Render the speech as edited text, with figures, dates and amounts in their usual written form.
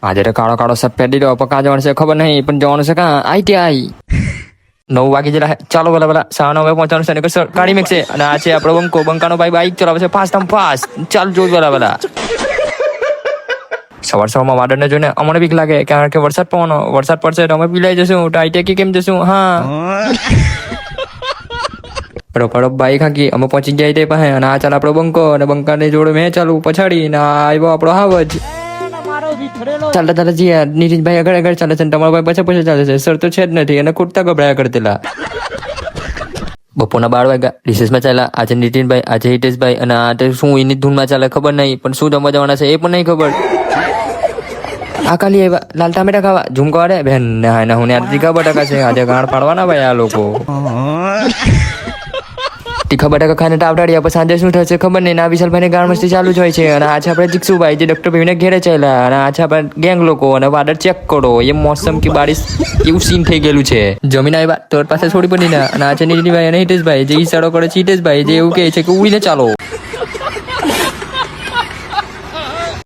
આજે તો કાળો કાળો શર્ટ પહેરી રહ્યો પણ કાં જવાનું છે ખબર નહીં, પણ જવાનું છે કાં? ITI 9 વાગી જેલા ચાલો પેલા 9:30 પહોંચવાનું છે ને ગાડી મેકશે. અને આ છે આપણો બંકાનો ભાઈ બાઈક ચલાવે છે ફાસ્ટ ચાલ જોઈ પેલા સવારમાં વાદળને જોઈને અમને બીક લાગે કારણ કે વરસાદ પડશે તો અમે પીલાઈ જશું. તો ITI કેમ જશું? હા પડો બાઈક હાકી અમે પહોંચી ગયા તે પાસે. અને આ ચાલ આપણો બંકો અને બંકાની જોડે મેં ચાલુ પછાડી ને આવ્યો આપણો હાવજ. ચાલતા જીયા નીતિનભાઈ આગળ ચાલે છે, તમારો ભાઈ પછી ચાલે છે. સર તો છે જ નથી અને ખૂટતા ગભરાયા કરતેલા. બપોરના 12 વાગ્યા રિસેસમાં ચાલ્યા. આજે નીતિનભાઈ, આજે હિતેશભાઈ અને આ શું એની ધૂનમાં ચાલે ખબર નહીં, પણ શું જમવા જવાના છે એ પણ નહીં ખબર. આ કાલી આવ્યા લાલ ટામેટા ખાવા ઝુમકા વાળે બેન ને હું તીખા બટાકા છે. આજે ગાંઠ પાડવાના ભાઈ આ લોકો. તીખા બટાકા ખાઈને ટાવટાડ્યા પછી સાંજે શું થશે ખબર નહીં. આ વિશાલભાઈ ગાળ મસ્તી ચાલુ જ હોય છે. અને આ છે આપણે જીક્ષુભાઈ જે ડોક્ટર ભાઈને ઘેરે ચાલ્યા. અને આ છે આપણે ગેંગ લોકો. અને વાદળ ચેક કરો એ મોસમ કે બારિશ કેવું સીન થઈ ગયેલું છે. જમીન આવ્યા તો પાસે છોડી પડી ના. અને આ છે નીતિનભાઈ અને હિતેશભાઈ જે ઈશારો કરે છે. હિતેશભાઈ જે એવું કહે છે કે ઉડીને ચાલો.